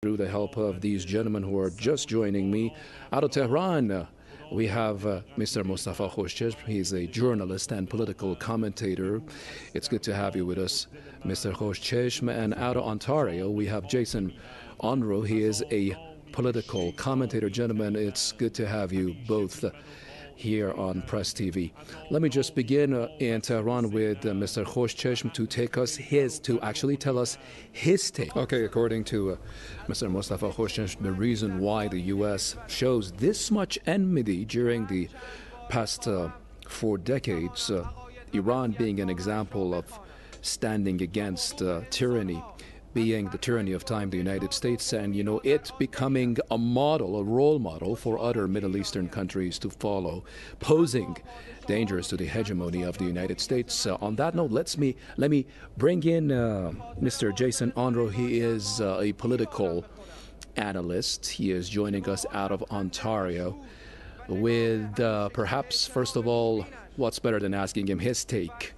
through the help of these gentlemen who are just joining me out of Tehran. We have Mr. Mustafa Khoshcheshm. He's a journalist and political commentator. It's good to have you with us, Mr. Khoshcheshm. And out of Ontario, we have Jason Unruhe. He is a political commentator. Gentlemen, it's good to have you both here on Press TV. Let me just begin in Tehran with Mr. Khoshcheshm to actually tell us his take. Okay, according to Mr. Mustafa Khoshcheshm, the reason why the U.S. shows this much enmity during the past 4 decades, Iran being an example of standing against tyranny, being the tyranny of time, the United States, and it becoming a model, a role model for other Middle Eastern countries to follow, posing dangers to the hegemony of the United States. On that note, let me bring in Mr. Jason Unruhe. He is a political analyst. He is joining us out of Ontario with perhaps, first of all, what's better than asking him his take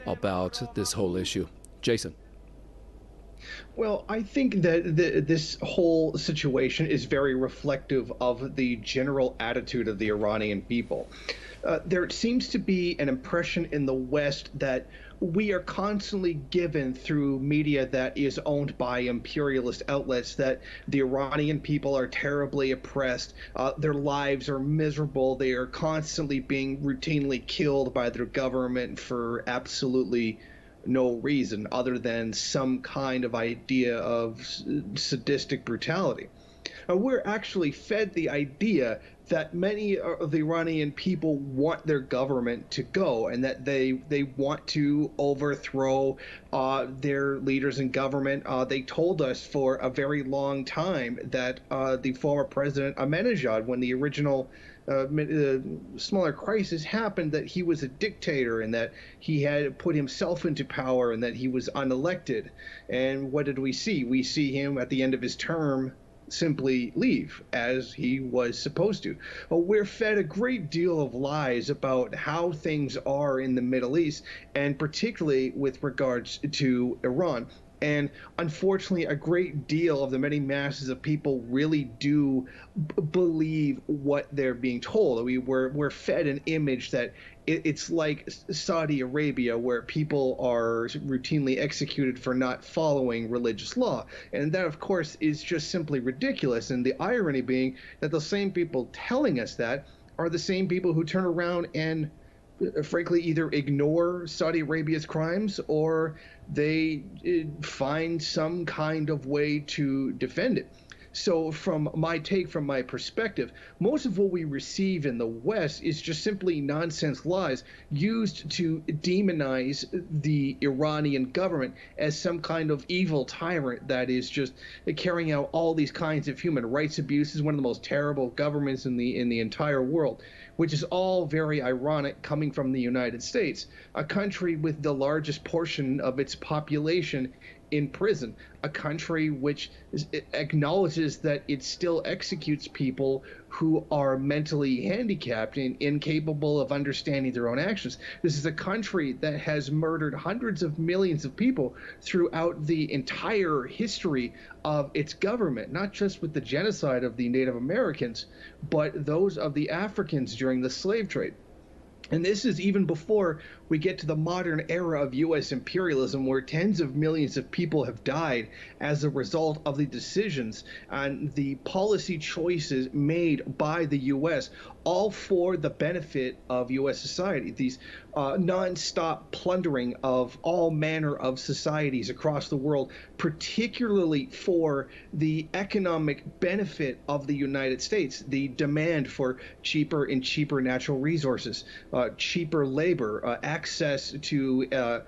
about this whole issue. Jason. Well, I think that this whole situation is very reflective of the general attitude of the Iranian people. There seems to be an impression in the West that we are constantly given through media that is owned by imperialist outlets that the Iranian people are terribly oppressed, their lives are miserable, they are constantly being routinely killed by their government for absolutely no reason other than some kind of idea of sadistic brutality. We're actually fed the idea that many of the Iranian people want their government to go and that they want to overthrow their leaders in government. They told us for a very long time that the former president Ahmadinejad, when the original smaller crisis happened, that he was a dictator and that he had put himself into power and that he was unelected. And what did we see? We see him at the end of his term simply leave, as he was supposed to. We're fed a great deal of lies about how things are in the Middle East, and particularly with regards to Iran. And unfortunately, a great deal of the many masses of people really do believe what they're being told. We're fed an image that it's like Saudi Arabia, where people are routinely executed for not following religious law. And that, of course, is just simply ridiculous. And the irony being that the same people telling us that are the same people who turn around and frankly either ignore Saudi Arabia's crimes or they find some kind of way to defend it. So from my perspective, most of what we receive in the West is just simply nonsense lies used to demonize the Iranian government as some kind of evil tyrant that is just carrying out all these kinds of human rights abuses, one of the most terrible governments in the entire world, which is all very ironic coming from the United States, a country with the largest portion of its population in prison, a country which acknowledges that it still executes people who are mentally handicapped and incapable of understanding their own actions. This is a country that has murdered hundreds of millions of people throughout the entire history of its government, not just with the genocide of the Native Americans, but those of the Africans during the slave trade. And this is even before we get to the modern era of U.S. imperialism, where tens of millions of people have died as a result of the decisions and the policy choices made by the U.S., all for the benefit of U.S. society. These nonstop plundering of all manner of societies across the world, particularly for the economic benefit of the United States, the demand for cheaper and cheaper natural resources, cheaper labor, access to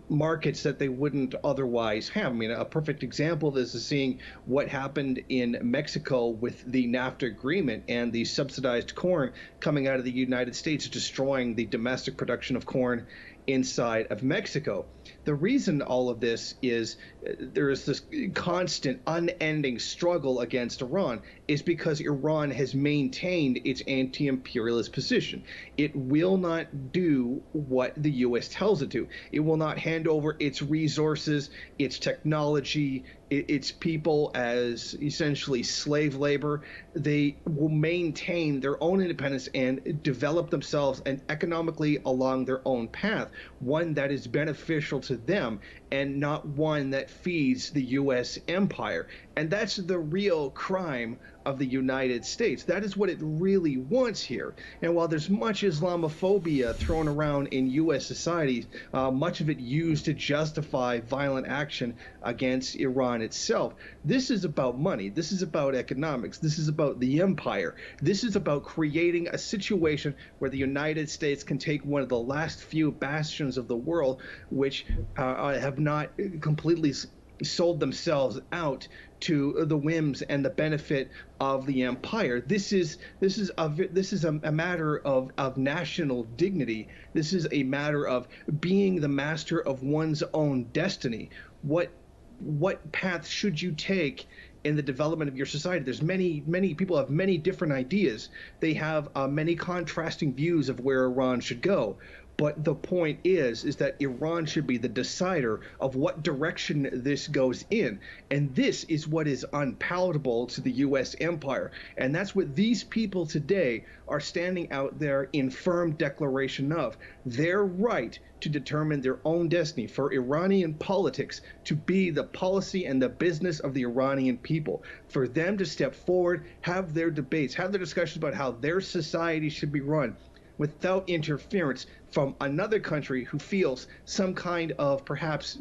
markets that they wouldn't otherwise have. I mean, a perfect example of this is seeing what happened in Mexico with the NAFTA agreement and the subsidized corn coming out of the United States, destroying the domestic production of corn inside of Mexico. The reason all of this is there is this constant, unending struggle against Iran is because Iran has maintained its anti-imperialist position. It will not do what the U.S. tells it to. It will not hand over its resources, its technology, its people as essentially slave labor. They will maintain their own independence and develop themselves and economically along their own path, one that is beneficial to them and not one that feeds the U.S. empire. And that's the real crime of the United States. That is what it really wants here. And while there's much Islamophobia thrown around in U.S. society, much of it used to justify violent action against Iran itself, this is about money. This is about economics. This is about the empire. This is about creating a situation where the United States can take one of the last few bastions of the world, which have not completely sold themselves out to the whims and the benefit of the empire. This is a matter of national dignity. This is a matter of being the master of one's own destiny. What path should you take in the development of your society? There's many people have many different ideas. They have many contrasting views of where Iran should go. But the point is that Iran should be the decider of what direction this goes in. And this is what is unpalatable to the U.S. empire. And that's what these people today are standing out there in firm declaration of. Their right to determine their own destiny, for Iranian politics to be the policy and the business of the Iranian people, for them to step forward, have their debates, have their discussions about how their society should be run, without interference from another country who feels some kind of perhaps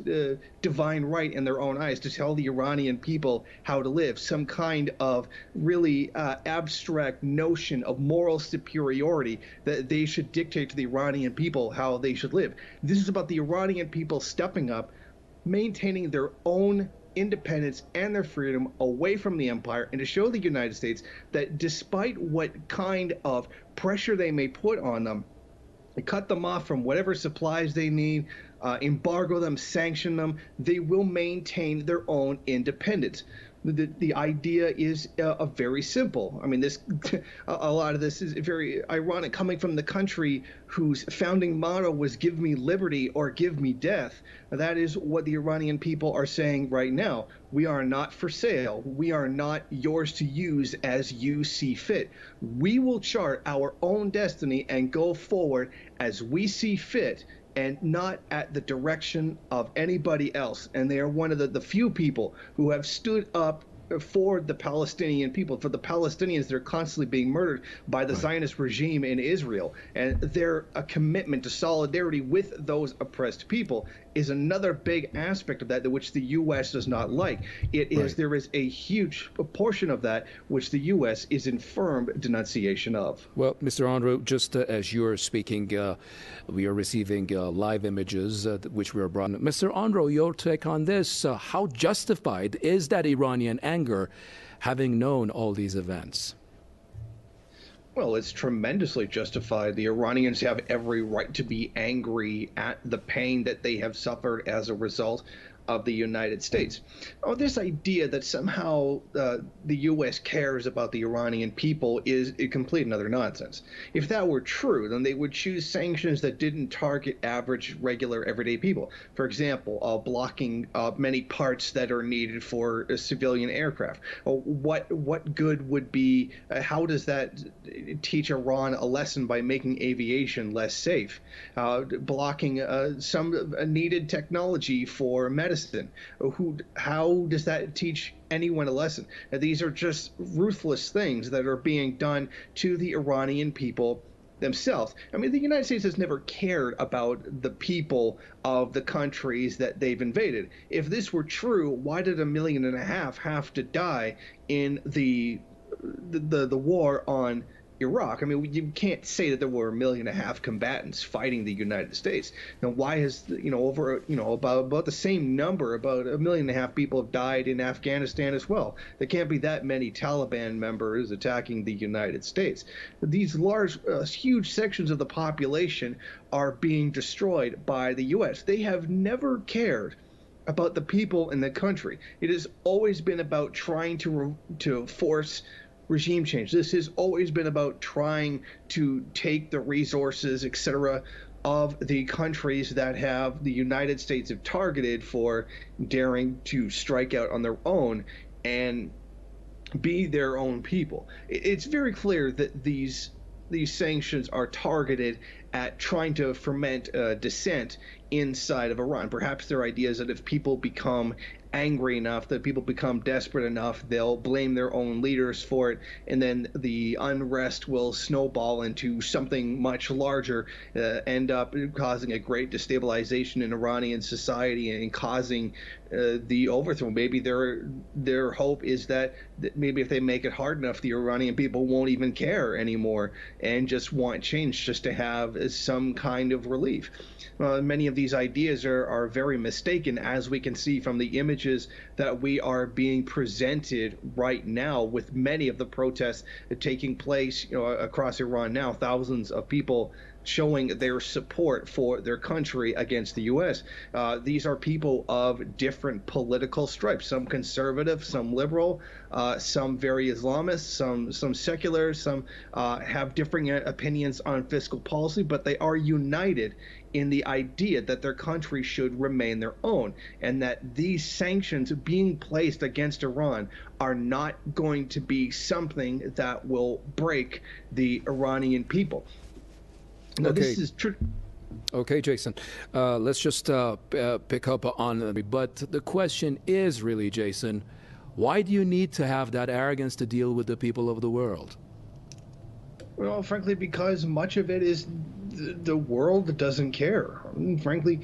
divine right in their own eyes to tell the Iranian people how to live, some kind of really abstract notion of moral superiority that they should dictate to the Iranian people how they should live. This is about the Iranian people stepping up, maintaining their own independence and their freedom away from the empire, and to show the United States that despite what kind of pressure they may put on them, cut them off from whatever supplies they need, embargo them, sanction them, they will maintain their own independence. The idea is very simple. I mean, a lot of this is very ironic, coming from the country whose founding motto was "Give me liberty or give me death." That is what the Iranian people are saying right now. We are not for sale. We are not yours to use as you see fit. We will chart our own destiny and go forward as we see fit, and not at the direction of anybody else. And they are one of the few people who have stood up for the Palestinian people, for the Palestinians that are constantly being murdered by the Zionist regime in Israel. And their commitment to solidarity with those oppressed people is another big aspect of that which the U.S. does not like. There is a huge portion of that which the U.S. is in firm denunciation of. Well, Mr. Unruhe, just as you're speaking, we are receiving live images which we are brought. Mr. Unruhe, your take on this? How justified is that Iranian anger, having known all these events? Well, it's tremendously justified. The Iranians have every right to be angry at the pain that they have suffered as a result of the United States. This idea that somehow the U.S. cares about the Iranian people is a complete and utter nonsense. If that were true, then they would choose sanctions that didn't target average, regular, everyday people. For example, blocking many parts that are needed for civilian aircraft. What good would be, how does that teach Iran a lesson by making aviation less safe? Blocking some needed technology for medicine. How does that teach anyone a lesson? These are just ruthless things that are being done to the Iranian people themselves. I mean, the United States has never cared about the people of the countries that they've invaded. If this were true, why did 1.5 million have to die in the war on Iraq? I mean, you can't say that there were 1.5 million combatants fighting the United States. Now, why has about the same number, about 1.5 million people have died in Afghanistan as well? There can't be that many Taliban members attacking the United States. These large, huge sections of the population are being destroyed by the U.S. They have never cared about the people in the country. It has always been about trying to force regime change. This has always been about trying to take the resources, etc., of the countries that have the United States have targeted for daring to strike out on their own and be their own people. It's very clear that these sanctions are targeted at trying to foment dissent inside of Iran. Perhaps their idea is that if people become angry enough, that people become desperate enough, they'll blame their own leaders for it, and then the unrest will snowball into something much larger, end up causing a great destabilization in Iranian society and causing the overthrow. Maybe their hope is that maybe if they make it hard enough, the Iranian people won't even care anymore and just want change, just to have some kind of relief. Many of these ideas are very mistaken, as we can see from the images that we are being presented right now, with many of the protests taking place across Iran now. Thousands of people showing their support for their country against the U.S. These are people of different political stripes, some conservative, some liberal, some very Islamist, some secular, some have differing opinions on fiscal policy, but they are united in the idea that their country should remain their own, and that these sanctions being placed against Iran are not going to be something that will break the Iranian people. Now, Okay. this is true. Okay, Jason. Let's just pick up on it. But the question is really, Jason, why do you need to have that arrogance to deal with the people of the world? Well, frankly, because much of it is the world doesn't care. I mean, frankly,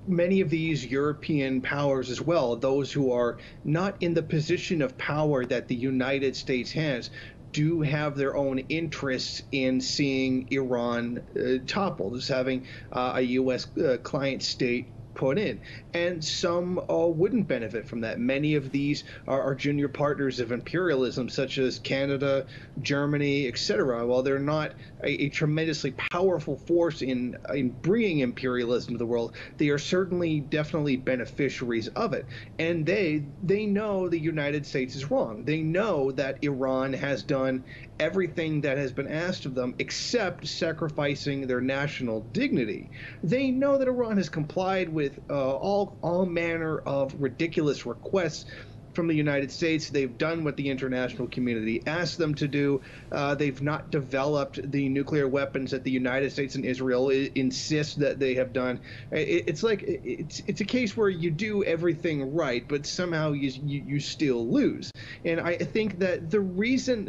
many of these European powers as well, those who are not in the position of power that the United States has, do have their own interests in seeing Iran toppled, as having a U.S. client state put in, and some wouldn't benefit from that. Many of these are junior partners of imperialism, such as Canada, Germany, etc. While they're not a tremendously powerful force in bringing imperialism to the world, they are certainly definitely beneficiaries of it, and they know the United States is wrong. They know that Iran has done everything that has been asked of them except sacrificing their national dignity. They know that Iran has complied with all manner of ridiculous requests from the United States. They've done what the international community asked them to do. They've not developed the nuclear weapons that the United States and Israel insist that they have done. It's like it's a case where you do everything right, but somehow you still lose. And I think that the reason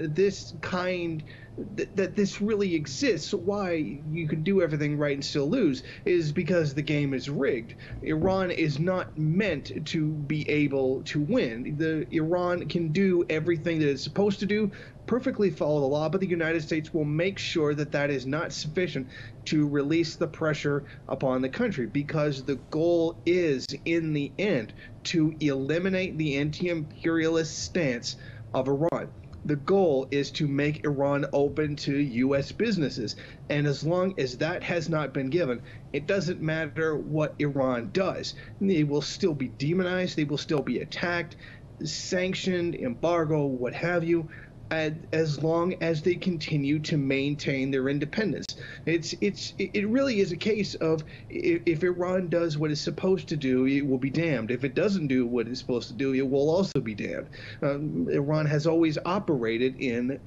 that this really exists, why you can do everything right and still lose, is because the game is rigged. Iran is not meant to be able to win. Iran can do everything that it's supposed to do, perfectly follow the law, but the United States will make sure that that is not sufficient to release the pressure upon the country, because the goal is, in the end, to eliminate the anti-imperialist stance of Iran. The goal is to make Iran open to U.S. businesses. And as long as that has not been given, it doesn't matter what Iran does. They will still be demonized. They will still be attacked, sanctioned, embargo, what have you, as long as they continue to maintain their independence. It really is a case of, if Iran does what it's supposed to do, it will be damned. If it doesn't do what it's supposed to do, it will also be damned. Iran has always operated in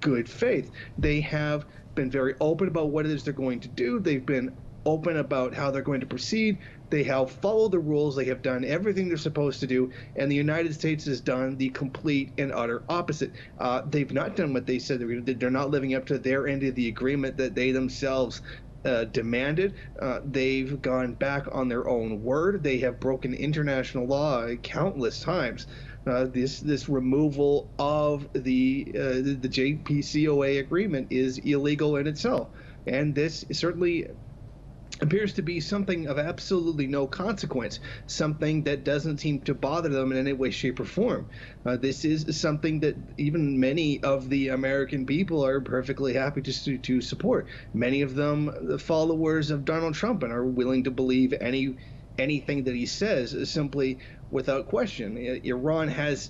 good faith. They have been very open about what it is they're going to do. They've been open about how they're going to proceed. They have followed the rules. They have done everything they're supposed to do, and the United States has done the complete and utter opposite. They've not done what they said they were going to do. They're not living up to their end of the agreement that they themselves demanded. They've gone back on their own word. They have broken international law countless times. This removal of the JCPOA agreement is illegal in itself, and this certainly appears to be something of absolutely no consequence, something that doesn't seem to bother them in any way, shape, or form. This is something that even many of the American people are perfectly happy to support. Many of them the followers of Donald Trump, and are willing to believe anything that he says simply without question. Iran has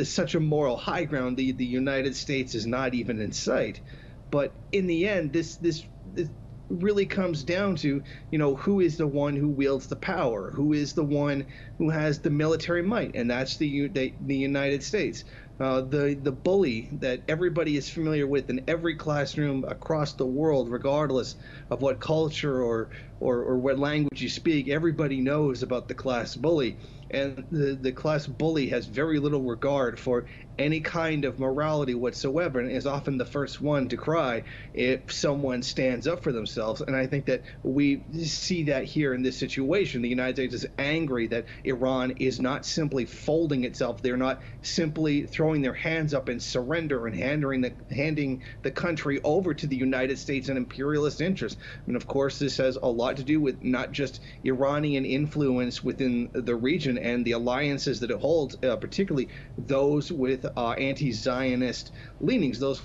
such a moral high ground. The United States is not even in sight. But in the end, this it really comes down to, who is the one who wields the power, who is the one who has the military might, and that's the United States. The bully that everybody is familiar with in every classroom across the world, regardless of what culture or what language you speak, everybody knows about the class bully. And the class bully has very little regard for any kind of morality whatsoever, and is often the first one to cry if someone stands up for themselves. And I think that we see that here in this situation. The United States is angry that Iran is not simply folding itself. They're not simply throwing their hands up in surrender and handing the country over to the United States and imperialist interests. And of course, this has a lot to do with not just Iranian influence within the region and the alliances that it holds, particularly those with anti-Zionist leanings, those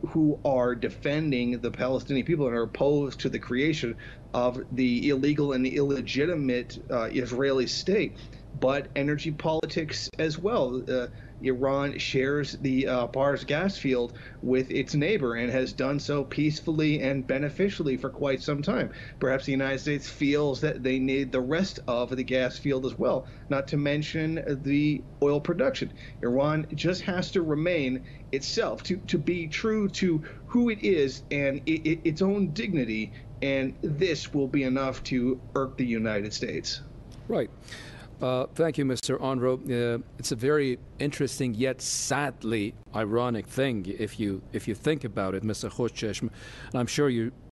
who are defending the Palestinian people and are opposed to the creation of the illegal and illegitimate Israeli state, but energy politics as well. Iran shares the Pars gas field with its neighbor and has done so peacefully and beneficially for quite some time. Perhaps the United States feels that they need the rest of the gas field as well, not to mention the oil production. Iran just has to remain itself, to be true to who it is and its own dignity, and this will be enough to irk the United States. Right. Thank you, Mr. Unruhe. It's a very interesting yet sadly ironic thing if you think about it, Mr. Khoshcheshm. And I'm sure you